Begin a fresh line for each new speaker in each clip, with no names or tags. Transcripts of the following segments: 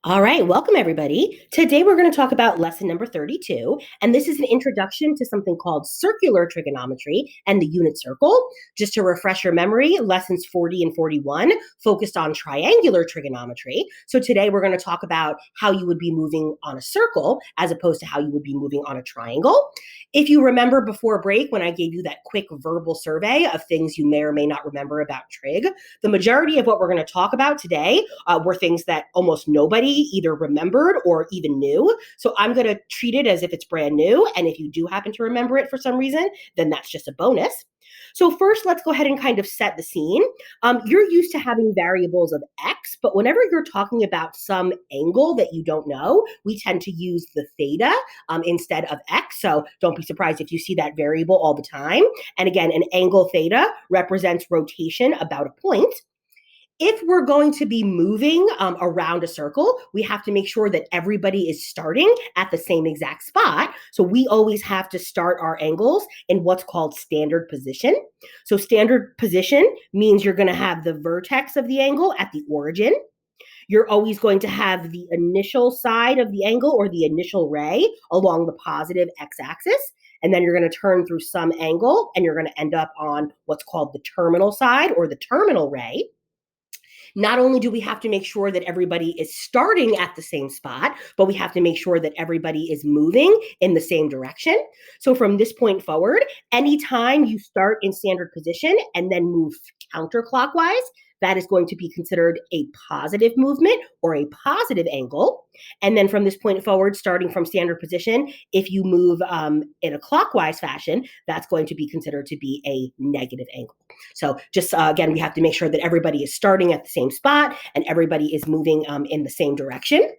All right, welcome everybody. Today we're going to talk about lesson number 32, and this is an introduction to something called circular trigonometry and the unit circle. Just to refresh your memory, lessons 40 and 41 focused on triangular trigonometry. So today we're going to talk about how you would be moving on a circle as opposed to how you would be moving on a triangle. If you remember before break when I gave you that quick verbal survey of things you may or may not remember about trig, the majority of what we're going to talk about today were things that almost nobody either remembered or even knew. So I'm going to treat it as if it's brand new. And if you do happen to remember it for some reason, then that's just a bonus. So first, let's go ahead and kind of set the scene. You're used to having variables of x, but whenever you're talking about some angle that you don't know, we tend to use the theta instead of x. So don't be surprised if you see that variable all the time. And again, an angle theta represents rotation about a point. If we're going to be moving around a circle, we have to make sure that everybody is starting at the same exact spot. So we always have to start our angles in what's called standard position. So standard position means you're going to have the vertex of the angle at the origin. You're always going to have the initial side of the angle or the initial ray along the positive x-axis. And then you're going to turn through some angle and you're going to end up on what's called the terminal side or the terminal ray. Not only do we have to make sure that everybody is starting at the same spot, but we have to make sure that everybody is moving in the same direction. So from this point forward, anytime you start in standard position and then move counterclockwise, that is going to be considered a positive movement or a positive angle. And then from this point forward, starting from standard position, if you move in a clockwise fashion, that's going to be considered to be a negative angle. So just again, we have to make sure that everybody is starting at the same spot and everybody is moving in the same direction.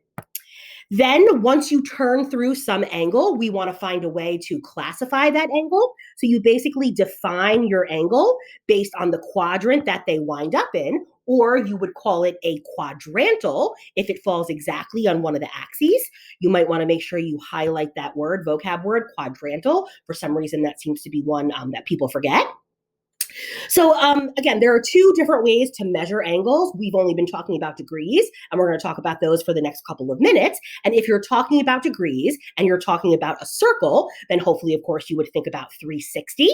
Then once you turn through some angle, we want to find a way to classify that angle. So you basically define your angle based on the quadrant that they wind up in, or you would call it a quadrantal if it falls exactly on one of the axes. You might want to make sure you highlight that word, vocab word, quadrantal. For some reason, that seems to be one that people forget. So again, there are two different ways to measure angles. We've only been talking about degrees, and we're going to talk about those for the next couple of minutes. And if you're talking about degrees and you're talking about a circle, then hopefully, of course, you would think about 360.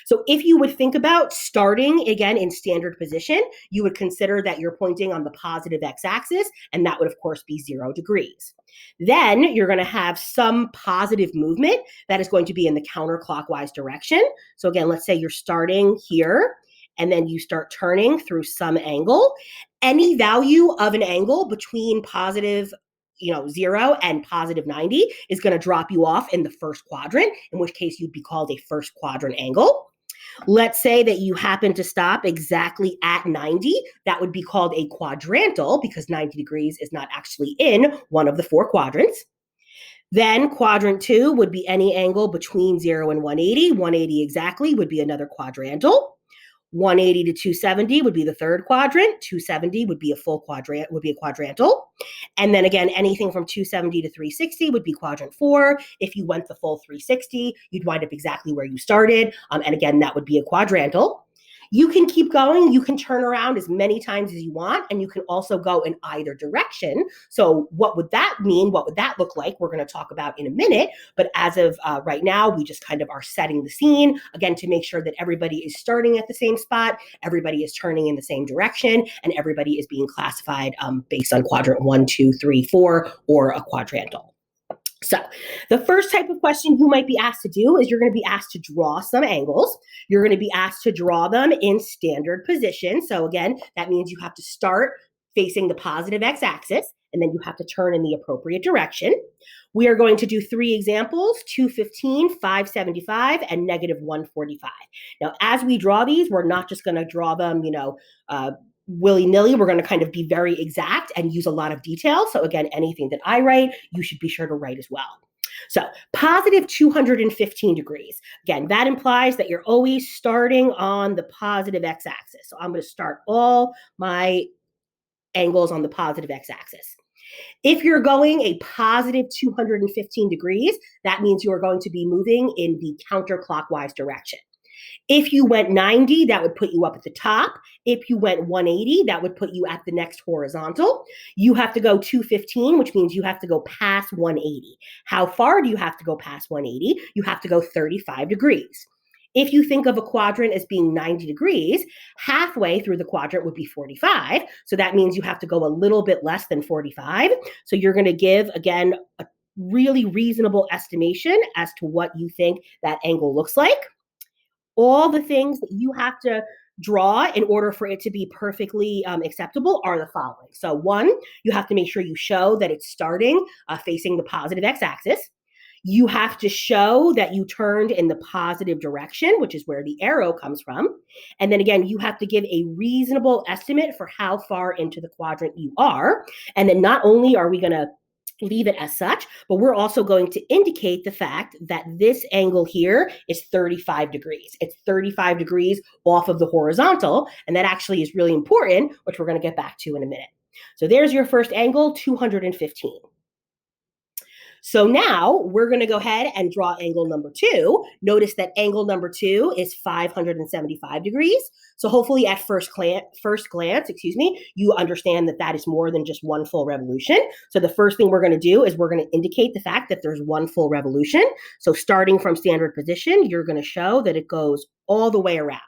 So if you would think about starting again in standard position, you would consider that you're pointing on the positive x-axis, and that would, of course, be 0 degrees. Then you're going to have some positive movement that is going to be in the counterclockwise direction. So again, let's say you're starting here, and then you start turning through some angle. Any value of an angle between positive 0 and positive 90 is going to drop you off in the first quadrant, in which case you'd be called a first quadrant angle. Let's say that you happen to stop exactly at 90. That would be called a quadrantal because 90 degrees is not actually in one of the four quadrants. Then quadrant 2 would be any angle between 0 and 180. 180 exactly would be another quadrantal. 180 to 270 would be the third quadrant. 270 would be a full quadrant, would be a quadrantal. And then again, anything from 270 to 360 would be quadrant 4. If you went the full 360, you'd wind up exactly where you started. And again, that would be a quadrantal. You can keep going. You can turn around as many times as you want, and you can also go in either direction. So what would that mean? What would that look like? We're going to talk about in a minute. But as of right now, we just kind of are setting the scene, again, to make sure that everybody is starting at the same spot, everybody is turning in the same direction, and everybody is being classified based on quadrant 1, 2, 3, 4, or a quadrantal. So the first type of question you might be asked to do is you're going to be asked to draw some angles. You're going to be asked to draw them in standard position. So again, that means you have to start facing the positive x-axis, and then you have to turn in the appropriate direction. We are going to do 3 examples, 215, 575, and negative 145. Now, as we draw these, we're not just going to draw them, willy-nilly. We're going to kind of be very exact and use a lot of detail. So again, anything that I write, you should be sure to write as well. So positive 215 degrees. Again, that implies that you're always starting on the positive x-axis. So I'm going to start all my angles on the positive x-axis. If you're going a positive 215 degrees, that means you are going to be moving in the counterclockwise direction. If you went 90, that would put you up at the top. If you went 180, that would put you at the next horizontal. You have to go 215, which means you have to go past 180. How far do you have to go past 180? You have to go 35 degrees. If you think of a quadrant as being 90 degrees, halfway through the quadrant would be 45. So that means you have to go a little bit less than 45. So you're going to give, again, a really reasonable estimation as to what you think that angle looks like. All the things that you have to draw in order for it to be perfectly acceptable are the following. So one, you have to make sure you show that it's starting facing the positive x-axis. You have to show that you turned in the positive direction, which is where the arrow comes from. And then again, you have to give a reasonable estimate for how far into the quadrant you are. And then not only are we going to leave it as such, but we're also going to indicate the fact that this angle here is 35 degrees. It's 35 degrees off of the horizontal, and that actually is really important, which we're going to get back to in a minute. So there's your first angle, 215. So now we're going to go ahead and draw angle number 2. Notice that angle number 2 is 575 degrees. So hopefully at first glance, you understand that that is more than just one full revolution. So the first thing we're going to do is we're going to indicate the fact that there's one full revolution. So starting from standard position, you're going to show that it goes all the way around.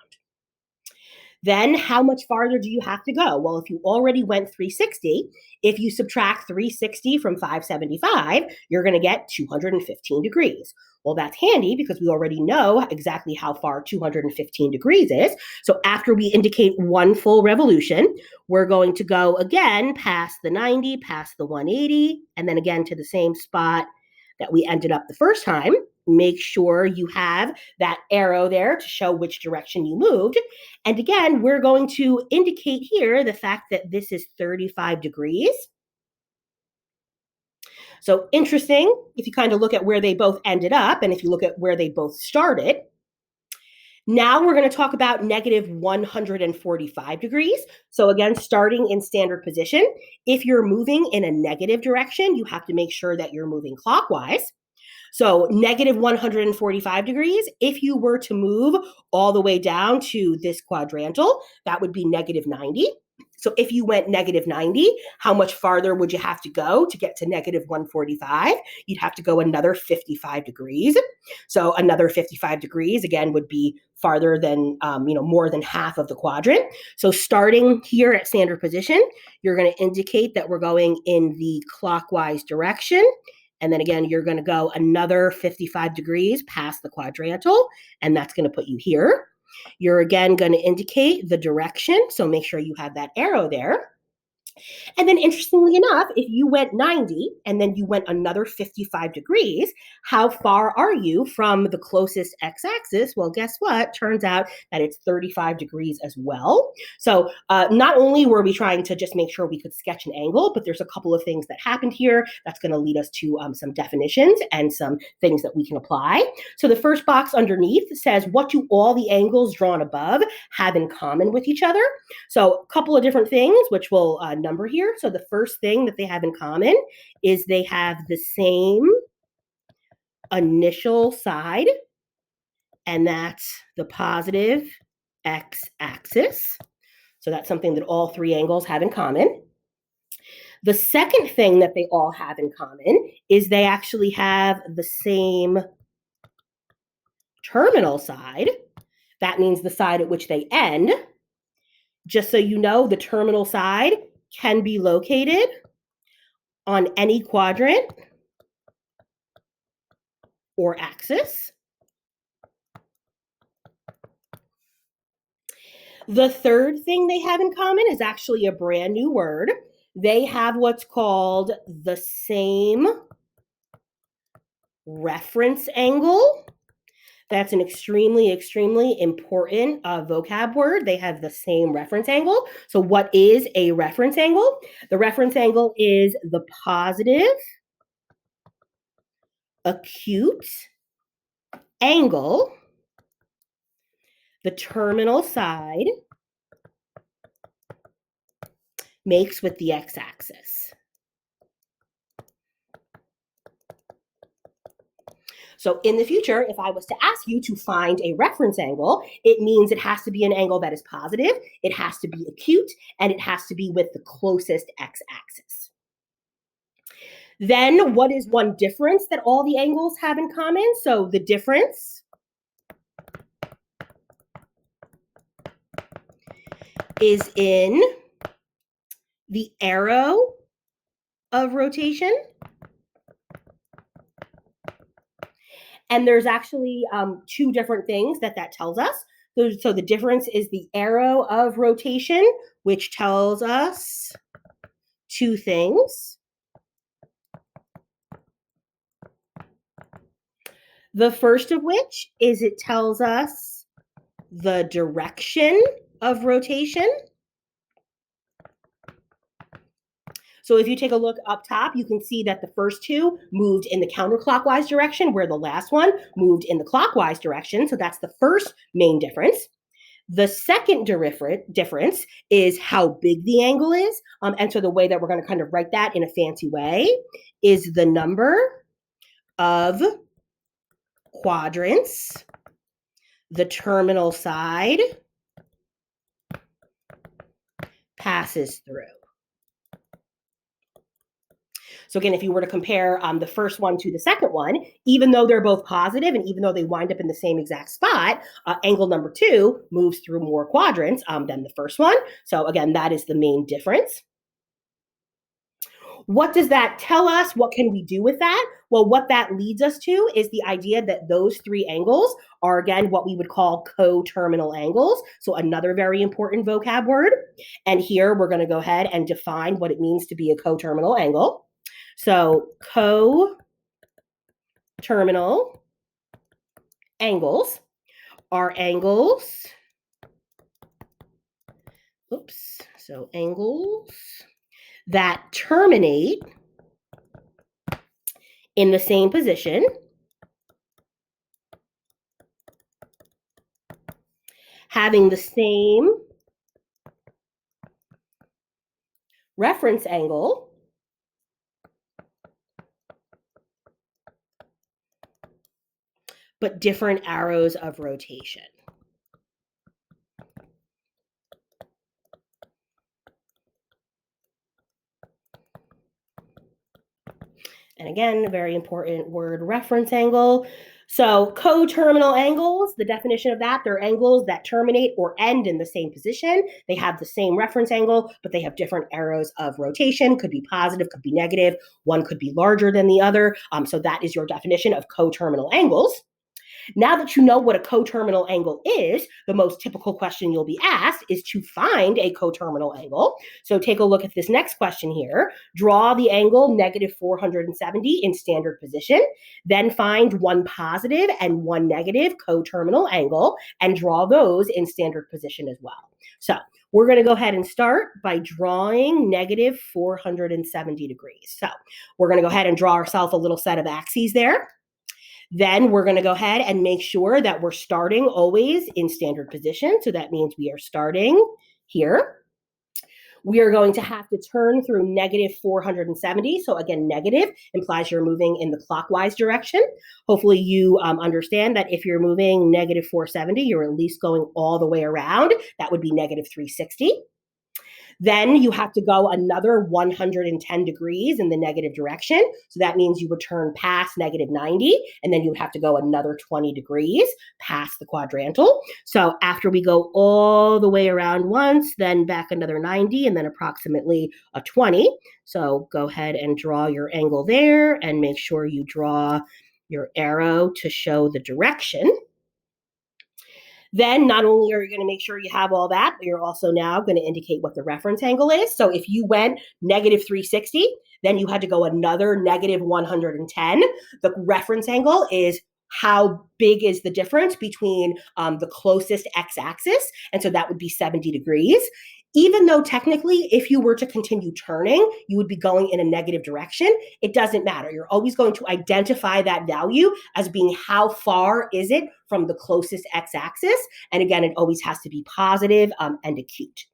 Then how much farther do you have to go? Well, if you already went 360, if you subtract 360 from 575, you're going to get 215 degrees. Well, that's handy because we already know exactly how far 215 degrees is. So after we indicate one full revolution, we're going to go again past the 90, past the 180, and then again to the same spot that we ended up the first time. Make sure you have that arrow there to show which direction you moved. And again, we're going to indicate here the fact that this is 35 degrees. So interesting, if you kind of look at where they both ended up, and if you look at where they both started. Now we're going to talk about negative 145 degrees. So again, starting in standard position, if you're moving in a negative direction, you have to make sure that you're moving clockwise. So negative 145 degrees, if you were to move all the way down to this quadrantal, that would be negative 90. So if you went negative 90, how much farther would you have to go to get to negative 145? You'd have to go another 55 degrees. So another 55 degrees, again, would be farther than, more than half of the quadrant. So starting here at standard position, you're going to indicate that we're going in the clockwise direction. And then again, you're going to go another 55 degrees past the quadrantal, and that's going to put you here. You're again going to indicate the direction, so make sure you have that arrow there. And then interestingly enough, if you went 90 and then you went another 55 degrees, how far are you from the closest x-axis? Well, guess what? Turns out that it's 35 degrees as well. So not only were we trying to just make sure we could sketch an angle, but there's a couple of things that happened here that's going to lead us to some definitions and some things that we can apply. So the first box underneath says, what do all the angles drawn above have in common with each other? So a couple of different things, which we'll number here. So the first thing that they have in common is they have the same initial side, and that's the positive x-axis. So that's something that all three angles have in common. The second thing that they all have in common is they actually have the same terminal side. That means the side at which they end. Just so you know, the terminal side can be located on any quadrant or axis. The third thing they have in common is actually a brand new word. They have what's called the same reference angle. That's an extremely, extremely important vocab word. They have the same reference angle. So what is a reference angle? The reference angle is the positive acute angle the terminal side makes with the x-axis. So in the future, if I was to ask you to find a reference angle, it means it has to be an angle that is positive, it has to be acute, and it has to be with the closest x-axis. Then what is one difference that all the angles have in common? So the difference is in the arrow of rotation. And there's actually two different things that tells us. So the difference is the arrow of rotation, which tells us two things. The first of which is it tells us the direction of rotation. So if you take a look up top, you can see that the first two moved in the counterclockwise direction, where the last one moved in the clockwise direction. So that's the first main difference. The second difference is how big the angle is. And so the way that we're going to kind of write that in a fancy way is the number of quadrants the terminal side passes through. So again, if you were to compare the first one to the second one, even though they're both positive and even though they wind up in the same exact spot, angle number 2 moves through more quadrants than the first one. So again, that is the main difference. What does that tell us? What can we do with that? Well, what that leads us to is the idea that those three angles are, again, what we would call coterminal angles. So another very important vocab word. And here we're going to go ahead and define what it means to be a coterminal angle. So coterminal angles are angles. Angles that terminate in the same position, having the same reference angle, but different arrows of rotation. And again, a very important word, reference angle. So coterminal angles, the definition of that, they're angles that terminate or end in the same position. They have the same reference angle, but they have different arrows of rotation. Could be positive, could be negative. One could be larger than the other. So that is your definition of coterminal angles. Now that you know what a coterminal angle is, the most typical question you'll be asked is to find a coterminal angle. So take a look at this next question here. Draw the angle -470 in standard position, then find one positive and one negative coterminal angle and draw those in standard position as well. So we're going to go ahead and start by drawing -470 degrees. So we're going to go ahead and draw ourselves a little set of axes there. Then we're going to go ahead and make sure that we're starting always in standard position. So that means we are starting here. We are going to have to turn through -470. So again, negative implies you're moving in the clockwise direction. Hopefully you understand that if you're moving -470, you're at least going all the way around. That would be -360. Then you have to go another 110 degrees in the negative direction. So that means you would turn past -90, and then you have to go another 20 degrees past the quadrantal. So after we go all the way around once, then back another 90, and then approximately a 20. So go ahead and draw your angle there, and make sure you draw your arrow to show the direction. Then not only are you going to make sure you have all that, but you're also now going to indicate what the reference angle is. So if you went -360, then you had to go another -110. The reference angle is how big is the difference between the closest x-axis. And so that would be 70 degrees. Even though technically, if you were to continue turning, you would be going in a negative direction, it doesn't matter. You're always going to identify that value as being how far is it from the closest x-axis. And again, it always has to be positive and acute.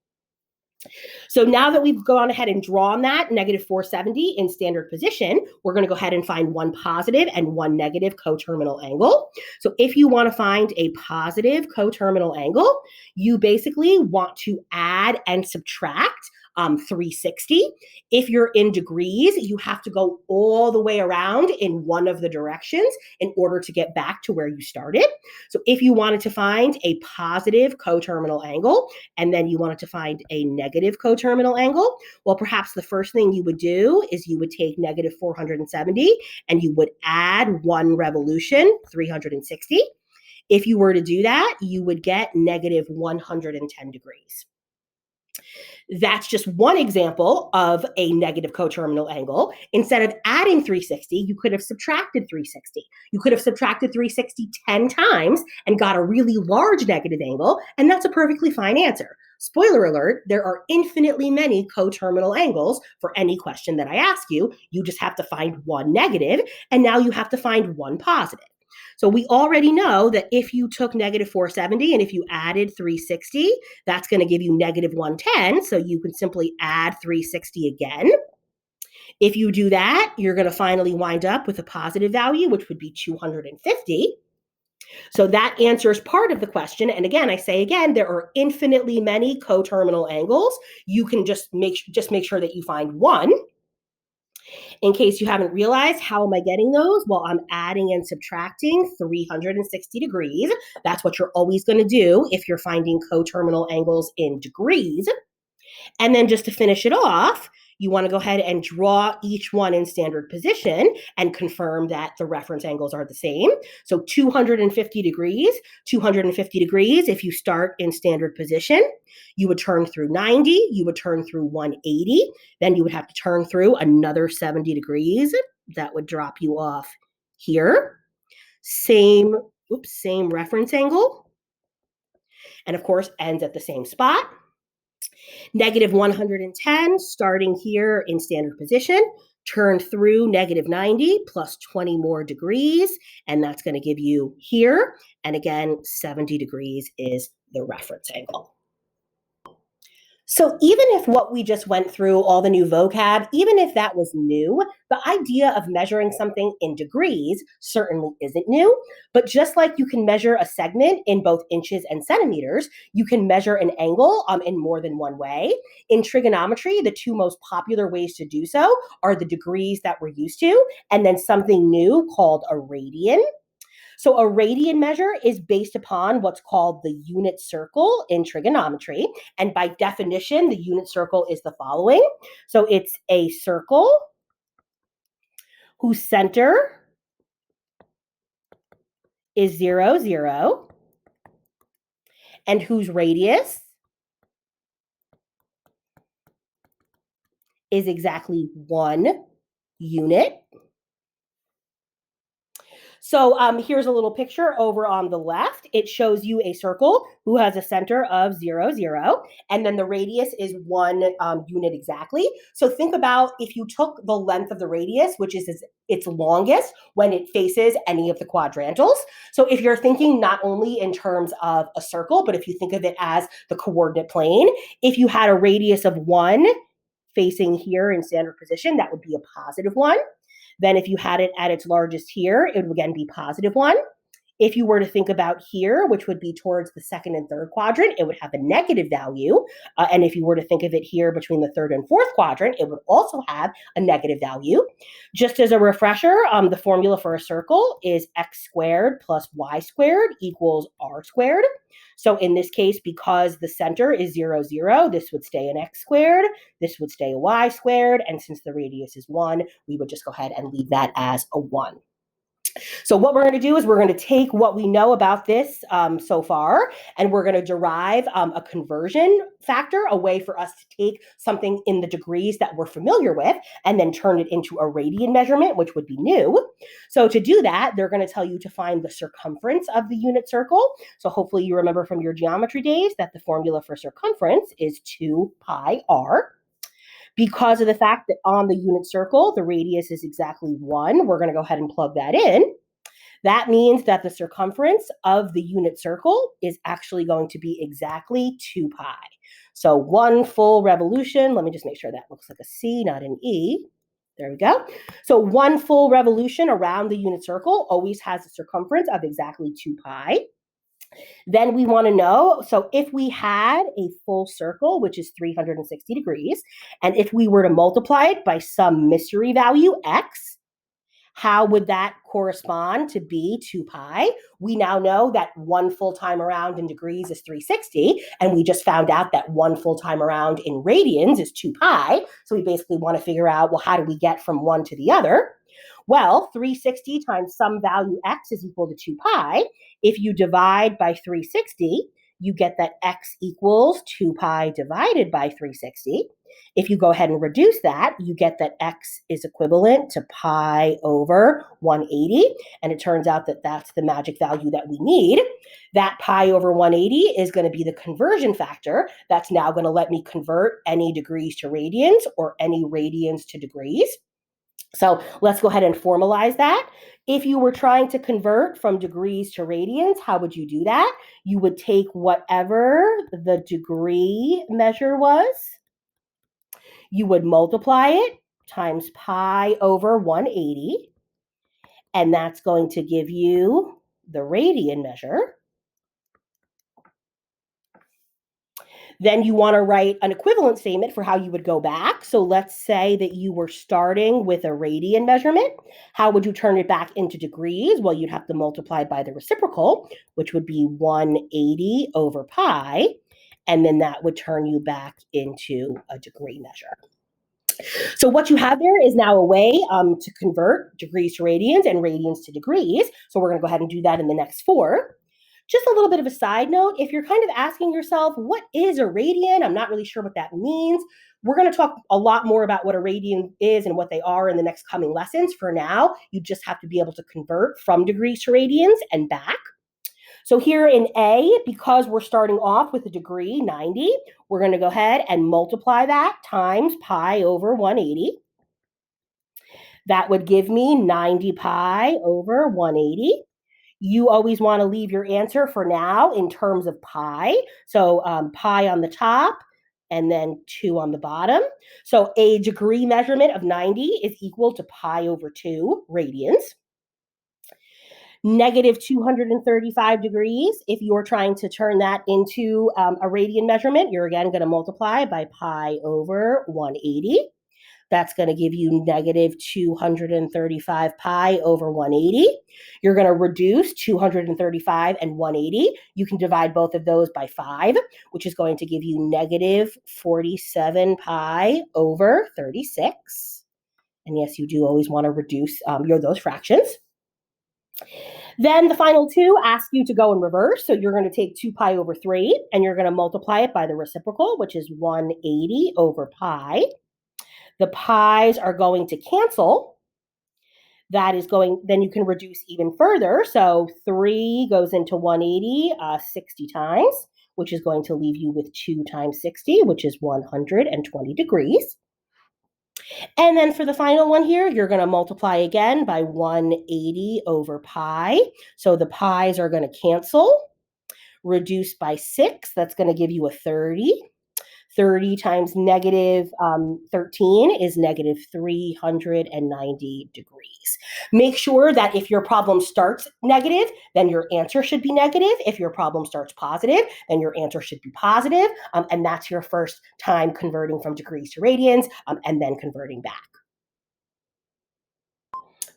So now that we've gone ahead and drawn that negative 470 in standard position, we're going to go ahead and find one positive and one negative coterminal angle. So if you want to find a positive coterminal angle, you basically want to add and subtract 360. If you're in degrees, you have to go all the way around in one of the directions in order to get back to where you started. So if you wanted to find a positive coterminal angle, and then you wanted to find a negative coterminal angle, well, perhaps the first thing you would do is you would take negative 470 and you would add one revolution, 360. If you were to do that, you would get negative 110 degrees. That's just one example of a negative coterminal angle. Instead of adding 360, you could have subtracted 360. You could have subtracted 360 10 times and got a really large negative angle, and that's a perfectly fine answer. Spoiler alert, there are infinitely many coterminal angles for any question that I ask you. You just have to find one negative, and now you have to find one positive. So we already know that if you took negative 470 and if you added 360, that's going to give you negative 110. So you can simply add 360 again. If you do that, you're going to finally wind up with a positive value, which would be 250. So that answers part of the question. And again, I say again, there are infinitely many coterminal angles. You can just make sure that you find one. In case you haven't realized, how am I getting those? Well, I'm adding and subtracting 360 degrees. That's what you're always going to do if you're finding coterminal angles in degrees. And then just to finish it off, you want to go ahead and draw each one in standard position and confirm that the reference angles are the same. So 250 degrees, if you start in standard position, you would turn through 90, you would turn through 180, then you would have to turn through another 70 degrees. That would drop you off here. Same reference angle. And of course, ends at the same spot. Negative 110, starting here in standard position, turn through negative 90 plus 20 more degrees, and that's going to give you here. And again, 70 degrees is the reference angle. So even if what we just went through, all the new vocab, even if that was new, the idea of measuring something in degrees certainly isn't new. But just like you can measure a segment in both inches and centimeters, you can measure an angle in more than one way. In trigonometry, the two most popular ways to do so are the degrees that we're used to, and then something new called a radian. So a radian measure is based upon what's called the unit circle in trigonometry. And by definition, the unit circle is the following. So it's a circle whose center is 0, 0, and whose radius is exactly 1 unit. So here's a little picture over on the left. It shows you a circle who has a center of 0, 0, and then the radius is 1 unit exactly. So think about if you took the length of the radius, which is its longest when it faces any of the quadrantals. So if you're thinking not only in terms of a circle, but if you think of it as the coordinate plane, if you had a radius of 1 facing here in standard position, that would be a positive 1. Then if you had it at its largest here, it would again be positive 1. If you were to think about here, which would be towards the second and third quadrant, it would have a negative value. And if you were to think of it here between the third and fourth quadrant, it would also have a negative value. Just as a refresher, the formula for a circle is x squared plus y squared equals r squared. So in this case, because the center is 0, 0, this would stay an x squared, this would stay a y squared, and since the radius is 1, we would just go ahead and leave that as a 1. So what we're going to do is we're going to take what we know about this so far, and we're going to derive a conversion factor, a way for us to take something in the degrees that we're familiar with and then turn it into a radian measurement, which would be new. So to do that, they're going to tell you to find the circumference of the unit circle. So hopefully you remember from your geometry days that the formula for circumference is 2 pi r. Because of the fact that on the unit circle, the radius is exactly 1, we're going to go ahead and plug that in. That means that the circumference of the unit circle is actually going to be exactly 2 pi. So 1 full revolution, let me just make sure that looks like a C, not an E. There we go. So 1 full revolution around the unit circle always has a circumference of exactly 2 pi. Then we want to know, so if we had a full circle, which is 360 degrees, and if we were to multiply it by some mystery value, x, how would that correspond to b 2 pi? We now know that 1 full time around in degrees is 360, and we just found out that 1 full time around in radians is 2 pi. So we basically want to figure out, well, how do we get from one to the other? Well, 360 times some value x is equal to 2 pi. If you divide by 360, you get that x equals 2 pi divided by 360. If you go ahead and reduce that, you get that x is equivalent to pi over 180. And it turns out that that's the magic value that we need. That pi over 180 is going to be the conversion factor that's now going to let me convert any degrees to radians or any radians to degrees. So let's go ahead and formalize that. If you were trying to convert from degrees to radians, how would you do that? You would take whatever the degree measure was, you would multiply it times pi over 180, and that's going to give you the radian measure. Then you want to write an equivalent statement for how you would go back. So let's say that you were starting with a radian measurement. How would you turn it back into degrees? Well, you'd have to multiply by the reciprocal, which would be 180 over pi. And then that would turn you back into a degree measure. So what you have there is now a way to convert degrees to radians and radians to degrees. So we're going to go ahead and do that in the next 4. Just a little bit of a side note, if you're kind of asking yourself, what is a radian? I'm not really sure what that means. We're going to talk a lot more about what a radian is and what they are in the next coming lessons. For now, you just have to be able to convert from degrees to radians and back. So here in A, because we're starting off with a degree, 90, we're going to go ahead and multiply that times pi over 180. That would give me 90 pi over 180. You always want to leave your answer for now in terms of pi. So pi on the top and then 2 on the bottom. So a degree measurement of 90 is equal to pi over 2 radians. Negative 235 degrees, if you're trying to turn that into a radian measurement, you're again going to multiply by pi over 180. That's going to give you negative 235 pi over 180. You're going to reduce 235 and 180. You can divide both of those by 5, which is going to give you negative 47 pi over 36. And yes, you do always want to reduce those fractions. Then the final 2 ask you to go in reverse. So you're going to take 2 pi over 3, and you're going to multiply it by the reciprocal, which is 180 over pi. The pi's are going to cancel. Then you can reduce even further. So 3 goes into 180 60 times, which is going to leave you with 2 times 60, which is 120 degrees. And then for the final one here, you're going to multiply again by 180 over pi. So the pi's are going to cancel. Reduce by 6, that's going to give you a 30. 30 times negative 13 is negative 390 degrees. Make sure that if your problem starts negative, then your answer should be negative. If your problem starts positive, then your answer should be positive. And that's your first time converting from degrees to radians and then converting back.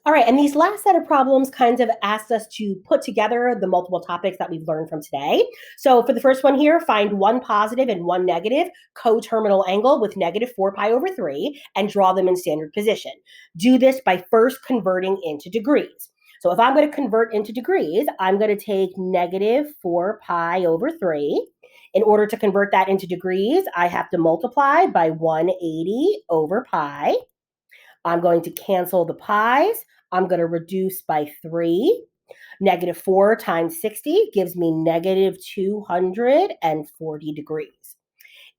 All right, and these last set of problems kind of asked us to put together the multiple topics that we've learned from today. So for the first one here, find one positive and one negative coterminal angle with negative 4 pi over 3 and draw them in standard position. Do this by first converting into degrees. So if I'm going to convert into degrees, I'm going to take negative 4 pi over 3. In order to convert that into degrees, I have to multiply by 180 over pi. I'm going to cancel the pi's. I'm going to reduce by 3. Negative 4 times 60 gives me negative 240 degrees.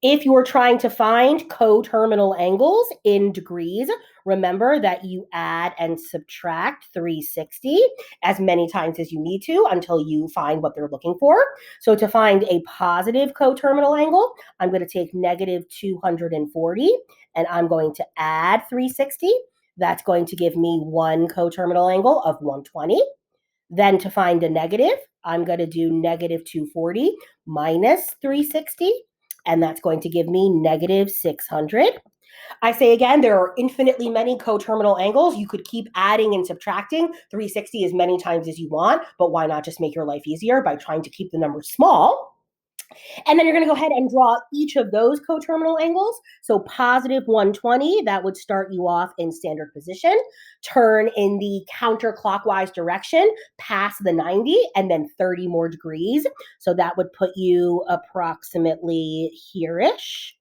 If you're trying to find coterminal angles in degrees, remember that you add and subtract 360 as many times as you need to until you find what they're looking for. So to find a positive coterminal angle, I'm going to take negative 240 and I'm going to add 360. That's going to give me one coterminal angle of 120. Then to find a negative, I'm going to do negative 240 minus 360, and that's going to give me negative 600. I say again, there are infinitely many coterminal angles. You could keep adding and subtracting 360 as many times as you want, but why not just make your life easier by trying to keep the numbers small? And then you're going to go ahead and draw each of those coterminal angles. So positive 120, that would start you off in standard position. Turn in the counterclockwise direction past the 90 and then 30 more degrees. So that would put you approximately here-ish.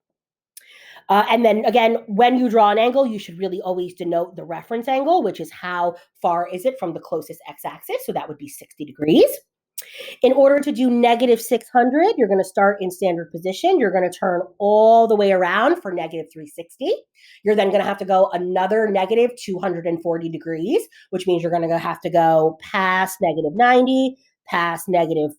And then again, when you draw an angle, you should really always denote the reference angle, which is how far is it from the closest x-axis. So that would be 60 degrees. In order to do negative 600, you're going to start in standard position. You're going to turn all the way around for negative 360. You're then going to have to go another negative 240 degrees, which means you're going to have to go past negative 90, past negative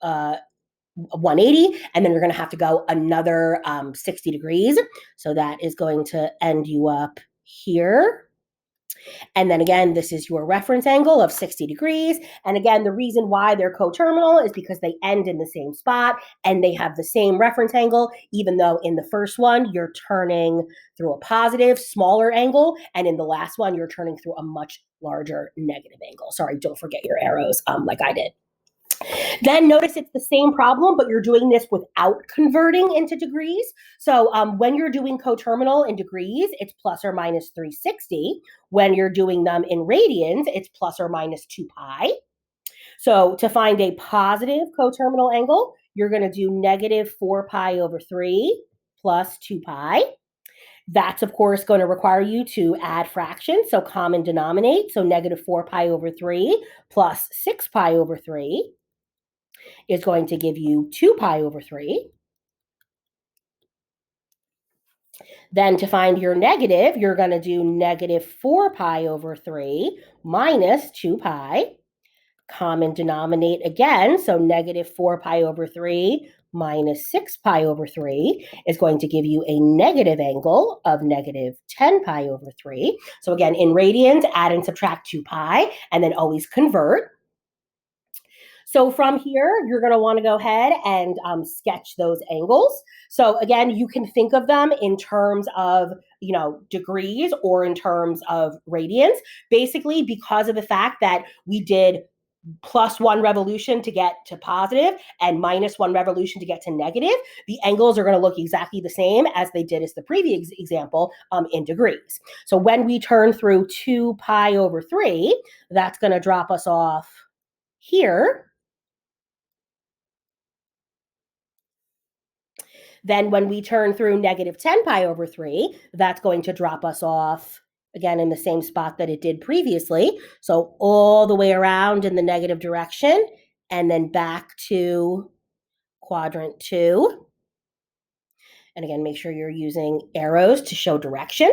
180, and then you're going to have to go another 60 degrees. So that is going to end you up here. And then again, this is your reference angle of 60 degrees. And again, the reason why they're coterminal is because they end in the same spot and they have the same reference angle, even though in the first one, you're turning through a positive, smaller angle. And in the last one, you're turning through a much larger negative angle. Sorry, don't forget your arrows like I did. Then notice it's the same problem, but you're doing this without converting into degrees. So when you're doing coterminal in degrees, it's plus or minus 360. When you're doing them in radians, it's plus or minus 2 pi. So to find a positive coterminal angle, you're going to do negative 4 pi over 3 plus 2 pi. That's, of course, going to require you to add fractions, so common denominate. So negative 4 pi over 3 plus 6 pi over 3 is going to give you 2 pi over 3. Then to find your negative, you're going to do negative 4 pi over 3 minus 2 pi. Common denominate again, so negative 4 pi over 3 minus 6 pi over 3 is going to give you a negative angle of negative 10 pi over 3. So again, in radians, add and subtract 2 pi, and then always convert. So from here, you're going to want to go ahead and sketch those angles. So again, you can think of them in terms of, degrees or in terms of radians, basically because of the fact that we did plus 1 revolution to get to positive and minus 1 revolution to get to negative, the angles are going to look exactly the same as they did as the previous example in degrees. So when we turn through 2 pi over 3, that's going to drop us off here. Then when we turn through negative 10 pi over 3, that's going to drop us off, again, in the same spot that it did previously. So all the way around in the negative direction, and then back to quadrant 2. And again, make sure you're using arrows to show direction.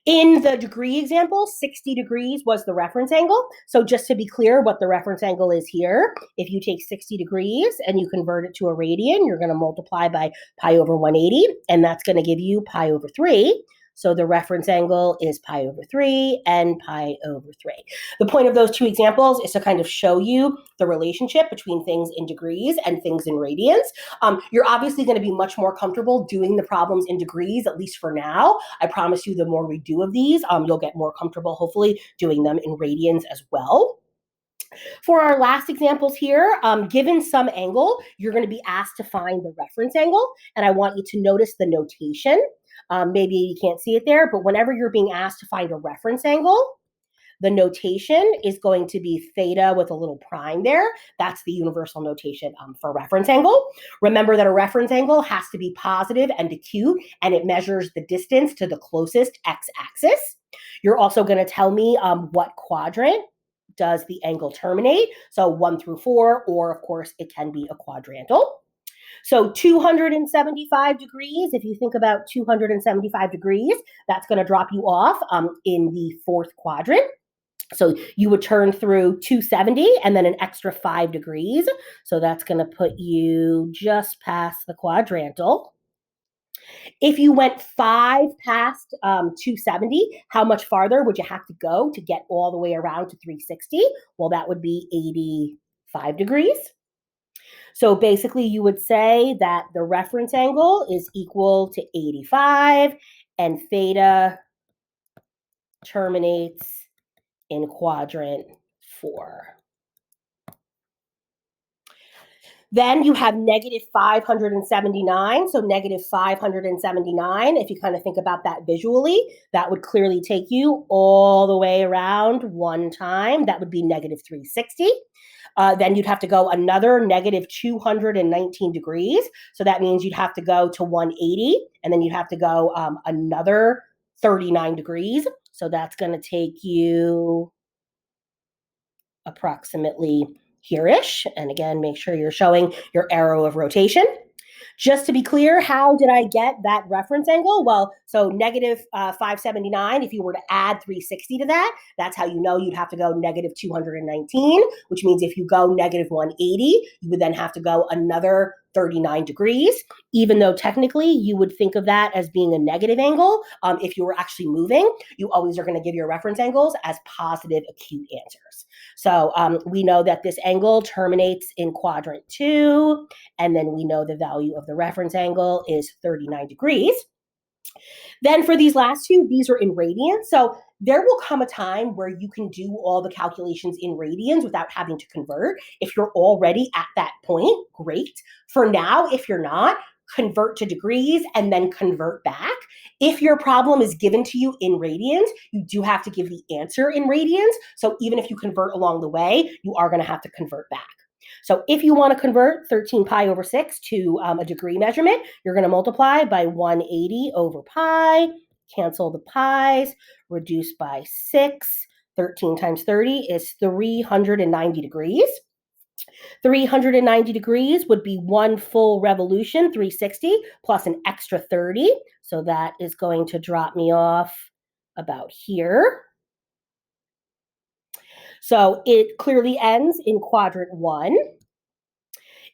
In the degree example, 60 degrees was the reference angle. So just to be clear what the reference angle is here, if you take 60 degrees and you convert it to a radian, you're going to multiply by pi over 180, and that's going to give you pi over 3. So the reference angle is pi over 3 and pi over 3. The point of those two examples is to kind of show you the relationship between things in degrees and things in radians. You're obviously going to be much more comfortable doing the problems in degrees, at least for now. I promise you the more we do of these, you'll get more comfortable, hopefully, doing them in radians as well. For our last examples here, given some angle, you're going to be asked to find the reference angle, and I want you to notice the notation. Maybe you can't see it there, but whenever you're being asked to find a reference angle, the notation is going to be theta with a little prime there. That's the universal notation for reference angle. Remember that a reference angle has to be positive and acute, and it measures the distance to the closest x-axis. You're also going to tell me what quadrant does the angle terminate. So 1 through 4, or of course, it can be a quadrantal. So 275 degrees, if you think about 275 degrees, that's going to drop you off in the fourth quadrant. So you would turn through 270 and then an extra 5 degrees. So that's going to put you just past the quadrantal. If you went 5 past 270, how much farther would you have to go to get all the way around to 360? Well, that would be 85 degrees. So basically, you would say that the reference angle is equal to 85, and theta terminates in quadrant 4. Then you have negative 579. So negative 579, if you kind of think about that visually, that would clearly take you all the way around one time. That would be negative 360. Then you'd have to go another negative 219 degrees. So that means you'd have to go to 180, and then you'd have to go another 39 degrees. So that's going to take you approximately here-ish. And again, make sure you're showing your arrow of rotation. Just to be clear, how did I get that reference angle? Well, so negative 579, if you were to add 360 to that, that's how you know you'd have to go negative 219, which means if you go negative 180, you would then have to go another 39 degrees, even though technically you would think of that as being a negative angle. If you were actually moving, you always are going to give your reference angles as positive acute answers. So we know that this angle terminates in quadrant 2, and then we know the value of the reference angle is 39 degrees. Then for these last two, these are in radians. So there will come a time where you can do all the calculations in radians without having to convert. If you're already at that point, great. For now, if you're not, convert to degrees and then convert back. If your problem is given to you in radians, you do have to give the answer in radians. So even if you convert along the way, you are going to have to convert back. So if you want to convert 13 pi over 6 to a degree measurement, you're going to multiply by 180 over pi, cancel the pi's, reduce by 6. 13 times 30 is 390 degrees. 390 degrees would be one full revolution, 360, plus an extra 30. So that is going to drop me off about here. So it clearly ends in quadrant 1.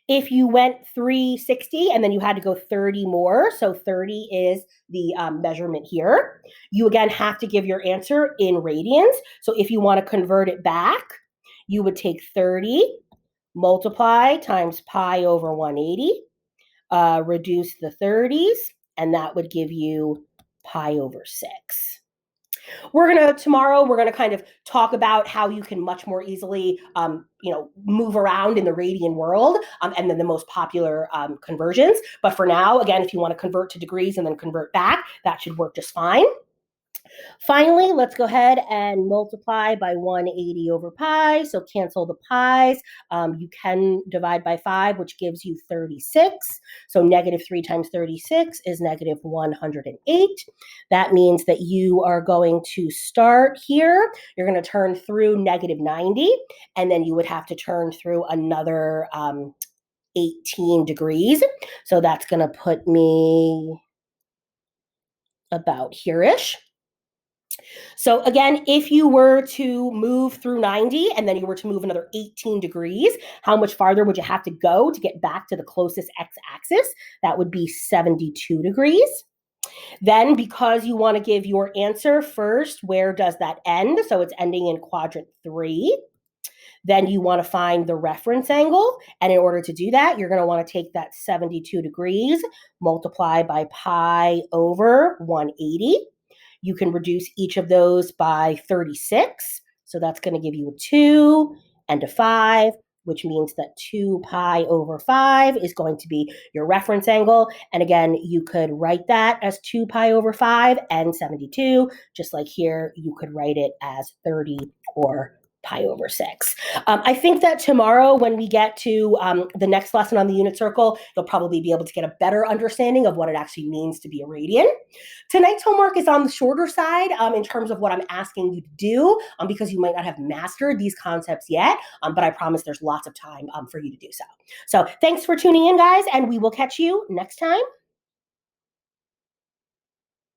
If you went 360 and then you had to go 30 more, so 30 is the measurement here, you again have to give your answer in radians. So if you want to convert it back, you would take 30, multiply times pi over 180, reduce the 30s, and that would give you pi over 6. Tomorrow we're gonna kind of talk about how you can much more easily, move around in the radian world, and then the most popular conversions. But for now, again, if you want to convert to degrees and then convert back, that should work just fine. Finally, let's go ahead and multiply by 180 over pi. So cancel the pi's. You can divide by 5, which gives you 36. So negative 3 times 36 is negative 108. That means that you are going to start here. You're going to turn through negative 90, and then you would have to turn through another 18 degrees. So that's going to put me about here-ish. So again, if you were to move through 90 and then you were to move another 18 degrees, how much farther would you have to go to get back to the closest x-axis? That would be 72 degrees. Then because you want to give your answer first, where does that end? So it's ending in quadrant 3. Then you want to find the reference angle. And in order to do that, you're going to want to take that 72 degrees, multiply by pi over 180. You can reduce each of those by 36. So that's going to give you a 2 and a 5, which means that 2 pi over 5 is going to be your reference angle. And again, you could write that as 2 pi over 5 and 72, just like here, you could write it as 30 or pi over 6. I think that tomorrow when we get to the next lesson on the unit circle, you'll probably be able to get a better understanding of what it actually means to be a radian. Tonight's homework is on the shorter side in terms of what I'm asking you to do because you might not have mastered these concepts yet, but I promise there's lots of time for you to do so. So thanks for tuning in, guys, and we will catch you next time.